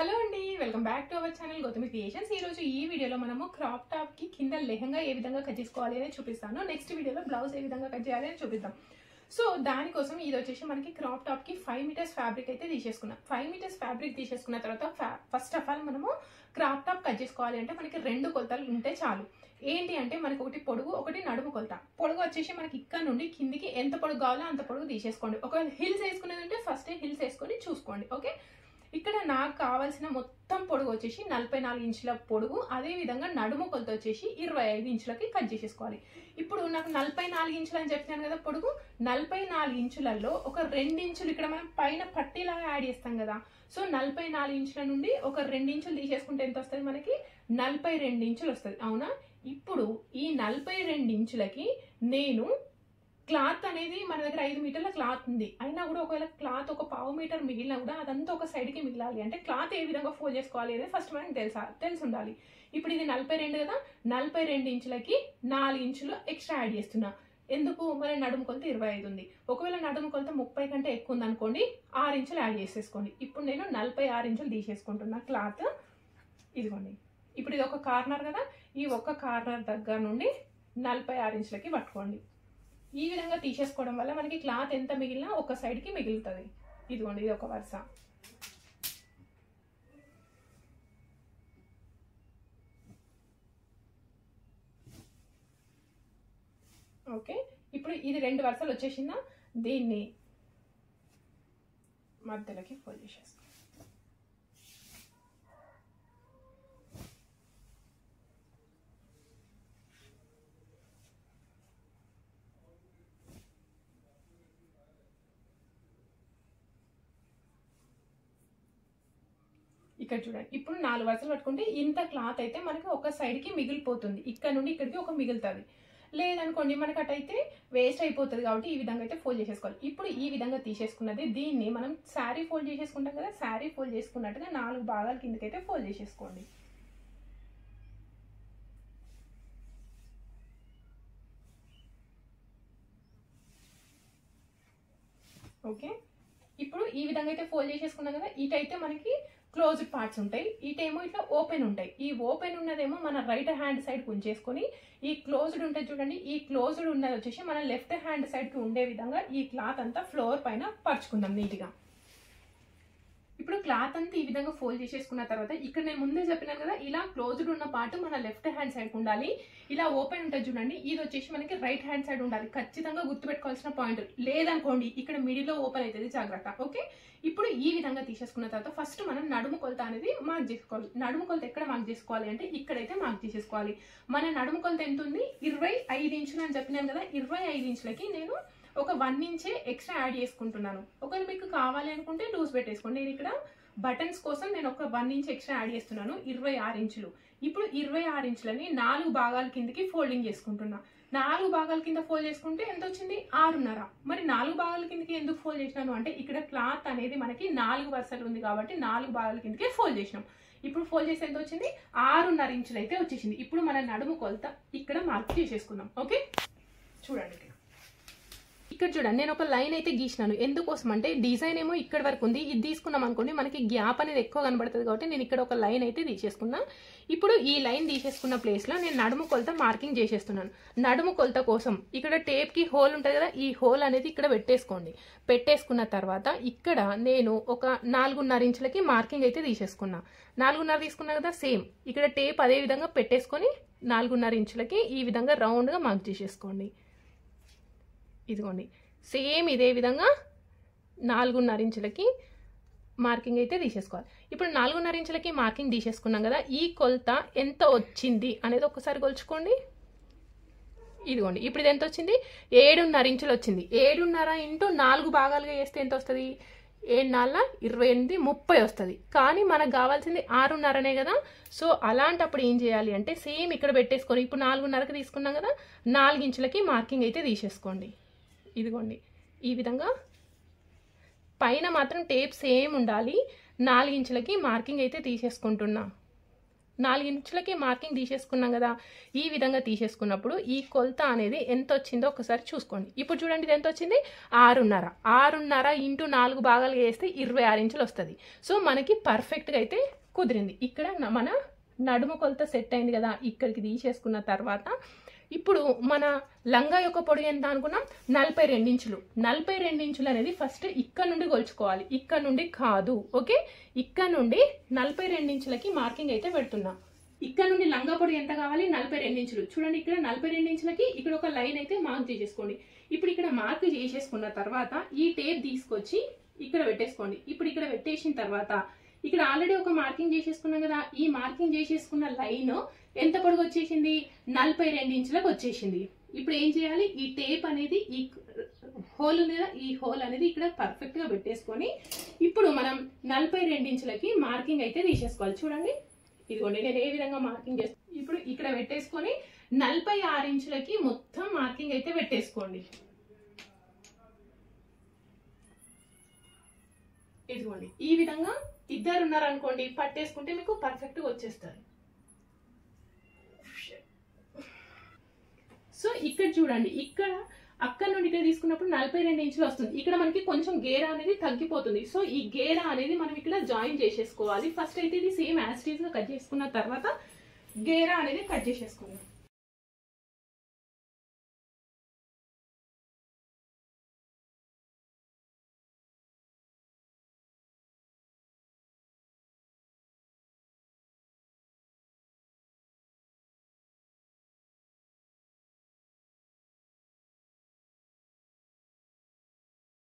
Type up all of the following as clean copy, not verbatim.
Hello అండి, welcome back to our channel Gautami creations. ఈ వీడియోలో మనము క్రాప్ టాప్ కి కింద లెహంగా ఏ విధంగా కట్ చేసుకోవాలి అని చూపిస్తాను. నెక్స్ట్ వీడియోలో బ్లౌజ్ ఏ విధంగా కట్ చేయాలి అని చూపిద్దాం. సో దానికోసం ఇది వచ్చేసి మనకి క్రాప్ టాప్ కి 5 మీటర్స్ ఫ్యాబ్రిక్ అయితే తీసేసుకున్నాం. 5 మీటర్స్ ఫ్యాబ్రిక్ తీసేసుకున్న తర్వాత ఫస్ట్ ఆఫ్ ఆల్ మనము క్రాప్ టాప్ కట్ చేసుకోవాలి అంటే మనకి 2 కొలతలు ఉంటే చాలు. ఏంటి అంటే మనకి ఒకటి పొడుగు, ఒకటి నడుము కొలత. పొడుగు వచ్చేసి మనకి ఇక్కడ నుండి కిందికి ఎంత పొడుగు కావాలో అంత పొడుగు తీసేసుకోండి. ఒకవేళ హిల్స్ వేసుకునేది ఉంటే ఫస్ట్ హిల్స్ వేసుకొని చూసుకోండి. ఓకే, ఇక్కడ నాకు కావాల్సిన మొత్తం పొడుగు వచ్చేసి 44 ఇంచుల పొడుగు. అదే విధంగా నడుము కొలత వచ్చేసి 25 ఇంచులకి కట్ చేసేసుకోవాలి. ఇప్పుడు నాకు 44 ఇంచులు అని చెప్పాను కదా పొడుగు. 44 ఇంచులలో ఒక 2 ఇంచులు ఇక్కడ మనం పైన పట్టీలాగా యాడ్ చేస్తాం కదా. సో 44 ఇంచుల నుండి ఒక 2 ఇంచులు తీసేసుకుంటే ఎంత వస్తుంది మనకి? 42 ఇంచులు వస్తుంది. అవునా? ఇప్పుడు ఈ 42 ఇంచులకి నేను క్లాత్ అనేది మన దగ్గర 5 మీటర్ల క్లాత్ ఉంది. అయినా కూడా ఒకవేళ క్లాత్ ఒక 1/2 మీటర్ మిగిలినా కూడా అదంతా ఒక సైడ్కి మిగిలాలి. అంటే క్లాత్ ఏ విధంగా ఫోల్డ్ చేసుకోవాలి అనేది ఫస్ట్ మనకి తెలిసి ఉండాలి. ఇప్పుడు ఇది 42 కదా, 42 ఇంచులకి 4 ఇంచులు ఎక్స్ట్రా యాడ్ చేస్తున్నా. ఎందుకు? మరి నడుము కొలత 25 ఉంది. ఒకవేళ నడుము కొలత 30 కంటే ఎక్కువ ఉంది అనుకోండి, 6 ఇంచులు యాడ్ చేసేసుకోండి. ఇప్పుడు నేను 46 ఇంచులు తీసేసుకుంటున్నా క్లాత్. ఇదిగోండి, ఇప్పుడు ఇది ఒక కార్నర్ కదా, ఈ ఒక్క కార్నర్ దగ్గర నుండి 46 ఇంచులకి పట్టుకోండి. ఈ విధంగా తీసేసుకోవడం వల్ల మనకి క్లాత్ ఎంత మిగిలినా ఒక సైడ్కి మిగులుతుంది. ఇదిగోండి, ఇది ఒక వరుస. ఓకే, ఇప్పుడు ఇది 2 వరుసలు వచ్చేసిందా, దీన్ని మధ్యలోకి ఫోల్డ్ చేసేస్తాం. ఇక్కడ చూడండి, ఇప్పుడు 4 వరుసలు పట్టుకుంటే ఇంత క్లాత్ అయితే మనకి ఒక సైడ్కి మిగిలిపోతుంది. ఇక్కడ నుండి ఇక్కడికి ఒక మిగులుతుంది. లేదనుకోండి మనకి అటైతే వేస్ట్ అయిపోతుంది. కాబట్టి ఈ విధంగా అయితే ఫోల్డ్ చేసేసుకోవాలి. ఇప్పుడు ఈ విధంగా తీసేసుకున్నది దీన్ని మనం శారీ ఫోల్డ్ చేసేసుకుంటాం కదా, శారీ ఫోల్డ్ చేసుకున్నట్టుగా 4 భాగాల కిందకైతే ఫోల్డ్ చేసేసుకోండి. ఓకే, ఇప్పుడు ఈ విధంగా అయితే ఫోల్డ్ చేసేసుకున్నాం కదా. ఇటైతే మనకి క్లోజ్డ్ పార్ట్స్ ఉంటాయి, ఇటేమో ఇట్లా ఓపెన్ ఉంటాయి. ఈ ఓపెన్ ఉన్నదేమో మన రైట్ హ్యాండ్ సైడ్ ఉంచేసుకొని, ఈ క్లోజ్డ్ ఉంటుంది చూడండి, ఈ క్లోజ్డ్ ఉన్నది వచ్చేసి మన లెఫ్ట్ హ్యాండ్ సైడ్కి ఉండే విధంగా ఈ క్లాత్ అంతా ఫ్లోర్ పైన పరుచుకుందాం నీట్గా. ఇప్పుడు క్లాత్ అంతా ఈ విధంగా ఫోల్డ్ చేసేసుకున్న తర్వాత ఇక్కడ నేను ముందే చెప్పినాను కదా, ఇలా క్లోజ్డ్ ఉన్న పార్ట్ మన లెఫ్ట్ హ్యాండ్ సైడ్కి ఉండాలి. ఇలా ఓపెన్ ఉంటుంది చూడండి, ఇది వచ్చేసి మనకి రైట్ హ్యాండ్ సైడ్ ఉండాలి. ఖచ్చితంగా గుర్తుపెట్టుకోవాల్సిన పాయింట్. లేదనుకోండి ఇక్కడ మిడిల్లో ఓపెన్ అవుతుంది, జాగ్రత్త. ఓకే, ఇప్పుడు ఈ విధంగా తీసేసుకున్న తర్వాత ఫస్ట్ మనం నడుము కొలత అనేది మార్క్ చేసుకోవాలి. నడుము కొలత ఎక్కడ మార్క్ చేసుకోవాలి అంటే ఇక్కడైతే మార్క్ చేసేసుకోవాలి. మన నడుము కొలత ఎంత ఉంది? 25 ఇంచులు అని చెప్పినాను కదా. 25 ఇంచులకి నేను ఒక 1 ఇంచే ఎక్స్ట్రా యాడ్ చేసుకుంటున్నాను. ఒకవేళ మీకు కావాలి అనుకుంటే లూజ్ పెట్టేసుకోండి. నేను ఇక్కడ బటన్స్ కోసం నేను ఒక 1 ఇంచ్ ఎక్స్ట్రా యాడ్ చేస్తున్నాను, 26 ఇంచులు. ఇప్పుడు 26 ఇంచులని 4 భాగాల కిందకి ఫోల్డింగ్ చేసుకుంటున్నా. 4 భాగాల కింద ఫోల్డ్ చేసుకుంటే ఎంత వచ్చింది? 6.5. మరి 4 భాగాల కిందకి ఎందుకు ఫోల్డ్ చేసినాను అంటే ఇక్కడ క్లాత్ అనేది మనకి 4 వరుసలు ఉంది కాబట్టి 4 భాగాల కిందకే ఫోల్డ్ చేసినాం. ఇప్పుడు ఫోల్డ్ చేసి ఎంత వచ్చింది? 6.5 ఇంచులు అయితే వచ్చేసింది. ఇప్పుడు మన నడుము కొలత ఇక్కడ మార్క్ చేసేసుకుందాం. ఓకే, చూడండి ఇక్కడ చూడండి, నేను ఒక లైన్ అయితే గీసినాను. ఎందుకోసం అంటే డిజైన్ ఏమో ఇక్కడ వరకు ఉంది, ఇది తీసుకున్నాం అనుకోండి మనకి గ్యాప్ అనేది ఎక్కువ కనబడుతుంది కాబట్టి నేను ఇక్కడ ఒక లైన్ అయితే తీసేసుకున్నా. ఇప్పుడు ఈ లైన్ తీసేసుకున్న ప్లేస్లో నేను నడుము కొలత మార్కింగ్ చేసేస్తున్నాను. నడుము కొలత కోసం ఇక్కడ టేప్కి హోల్ ఉంటుంది కదా, ఈ హోల్ అనేది ఇక్కడ పెట్టేసుకోండి. పెట్టేసుకున్న తర్వాత ఇక్కడ నేను ఒక 4.5 ఇంచులకి మార్కింగ్ అయితే తీసేసుకున్నా. 4.5 తీసుకున్నా కదా, సేమ్ ఇక్కడ టేప్ అదే విధంగా పెట్టేసుకొని 4.5 ఇంచులకి ఈ విధంగా రౌండ్గా మార్క్ చేసేసుకోండి. ఇదిగోండి, సేమ్ ఇదే విధంగా 4.5 ఇంచులకి మార్కింగ్ అయితే తీసేసుకోవాలి. ఇప్పుడు 4.5 ఇంచులకి మార్కింగ్ తీసేసుకున్నాం కదా, ఈ కొలత ఎంత వచ్చింది అనేది ఒకసారి కొలుచుకోండి. ఇదిగోండి, ఇప్పుడు ఇది ఎంత వచ్చింది? 7.5 ఇంచులు వచ్చింది. 7.5 ఇంటూ 4 భాగాలుగా వేస్తే ఎంత వస్తుంది? 7×4 28, 30 వస్తుంది. కానీ మనకు కావాల్సింది 6.5నే కదా. సో అలాంటప్పుడు ఏం చేయాలి అంటే సేమ్ ఇక్కడ పెట్టేసుకొని ఇప్పుడు 4.5కి తీసుకున్నాం కదా, 4 ఇంచులకి మార్కింగ్ అయితే తీసేసుకోండి. ఇదిగోండి, ఈ విధంగా పైన మాత్రం టేప్ సేమ్ ఉండాలి. 4 ఇంచులకి మార్కింగ్ అయితే తీసేసుకుంటున్నా. 4 ఇంచులకి మార్కింగ్ తీసేసుకున్నాం కదా, ఈ విధంగా తీసేసుకున్నప్పుడు ఈ కొలత అనేది ఎంత వచ్చిందో ఒకసారి చూసుకోండి. ఇప్పుడు చూడండి ఇది ఎంత వచ్చింది, 6.5 ఇంటూ 4 భాగాలుగా వేస్తే 26 ఇంచులు వస్తుంది. సో మనకి పర్ఫెక్ట్గా అయితే కుదిరింది. ఇక్కడ మన నడుము కొలత సెట్ అయింది కదా, ఇక్కడికి తీసేసుకున్న తర్వాత ఇప్పుడు మన లంగా యొక్క పొడవు ఎంత అనుకున్నాం, 42 ఇంచులు. 42 ఇంచులు అనేది ఫస్ట్ ఇక్కడ నుండి కొలుచుకోవాలి, ఇక్కడ నుండి కాదు. ఓకే, ఇక్కడ నుండి 42 ఇంచులకి మార్కింగ్ అయితే పెడుతున్నాం. ఇక్కడ నుండి లంగా పొడవు ఎంత కావాలి, 42 ఇంచులు. చూడండి ఇక్కడ 42 ఇంచులకి ఇక్కడ ఒక లైన్ అయితే మార్క్ చేసేసుకోండి. ఇప్పుడు ఇక్కడ మార్క్ చేసేసుకున్న తర్వాత ఈ టేప్ తీసుకొచ్చి ఇక్కడ పెట్టేసుకోండి. ఇప్పుడు ఇక్కడ పెట్టేసిన తర్వాత ఇక్కడ ఆల్రెడీ ఒక మార్కింగ్ చేసేసుకున్నాం కదా, ఈ మార్కింగ్ చేసేసుకున్న లైన్ ఎంత పొడుగు వచ్చేసింది, 42 ఇంచులకు వచ్చేసింది. ఇప్పుడు ఏం చేయాలి, ఈ టేప్ అనేది ఈ హోల్ ఉంది కదా, ఈ హోల్ అనేది ఇక్కడ పర్ఫెక్ట్ గా పెట్టేసుకొని ఇప్పుడు మనం 42 ఇంచులకి మార్కింగ్ అయితే తీసేసుకోవాలి. చూడండి ఇదిగోండి నేను ఏ విధంగా మార్కింగ్ చేస్తాను. ఇప్పుడు ఇక్కడ పెట్టేసుకొని 46 ఇంచులకి మొత్తం మార్కింగ్ అయితే పెట్టేసుకోండి. ఇదిగోండి ఈ విధంగా ఇద్దరు ఉన్నారనుకోండి, పట్టేసుకుంటే మీకు పర్ఫెక్ట్ గా వచ్చేస్తారు. సో ఇక్కడ చూడండి, ఇక్కడ అక్కడ నుండి ఇక్కడ తీసుకున్నప్పుడు 42 ఇంచులు వస్తుంది. ఇక్కడ మనకి కొంచెం గేరా అనేది తగ్గిపోతుంది. సో ఈ గేరా అనేది మనం ఇక్కడ జాయిన్ చేసేసుకోవాలి. ఫస్ట్ అయితే ఇది సేమ్ యాజ్ ఇట్ ఈజ్ గా కట్ చేసుకున్న తర్వాత గేరా అనేది కట్ చేసేసుకుందాం.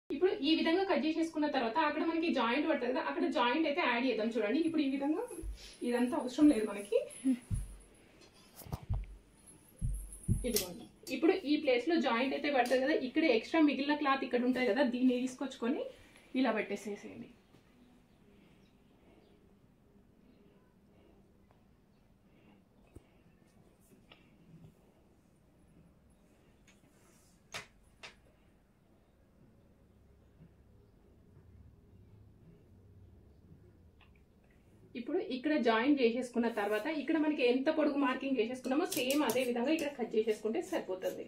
ఇప్పుడు ఈ విధంగా కట్ చేసేసుకున్న తర్వాత అక్కడ మనకి జాయింట్ పడుతుంది కదా, అక్కడ జాయింట్ అయితే యాడ్ చేద్దాం. చూడండి ఇప్పుడు ఈ విధంగా ఇదంతా అవసరం లేదు మనకి. ఇదిగోండి ఇప్పుడు ఈ ప్లేస్ లో జాయింట్ అయితే పడుతుంది కదా, ఇక్కడ ఎక్స్ట్రా మిగిలిన క్లాత్ ఇక్కడ ఉంటుంది కదా, దీన్ని తీసుకొచ్చుకొని ఇలా పెట్టేసేసేయండి. ఇప్పుడు ఇక్కడ జాయిన్ చేసేసుకున్న తర్వాత ఇక్కడ మనకి ఎంత పొడుగు మార్కింగ్ చేసేసుకున్నామో సేమ్ అదే విధంగా ఇక్కడ కట్ చేసేసుకుంటే సరిపోతుంది.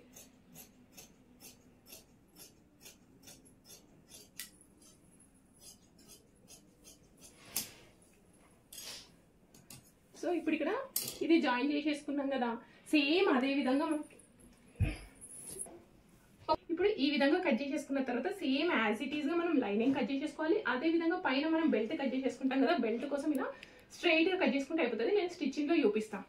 సో ఇప్పుడు ఇక్కడ ఇది జాయిన్ చేసేసుకున్నాం కదా, సేమ్ అదే విధంగా మనకి ఇప్పుడు ఈ విధంగా కట్ చేసేసుకున్న తర్వాత సేమ్ యాజ్ ఇట్ ఈస్ గా మనం లైనింగ్ కట్ చేసేసుకోవాలి. అదే విధంగా పైన మనం బెల్ట్ కట్ చేసేసుకుంటాం కదా, బెల్ట్ కోసం ఇలా స్ట్రైట్ గా కట్ చేసుకుంటే అయిపోతుంది. నేను స్టిచ్చింగ్ లో చూపిస్తాను.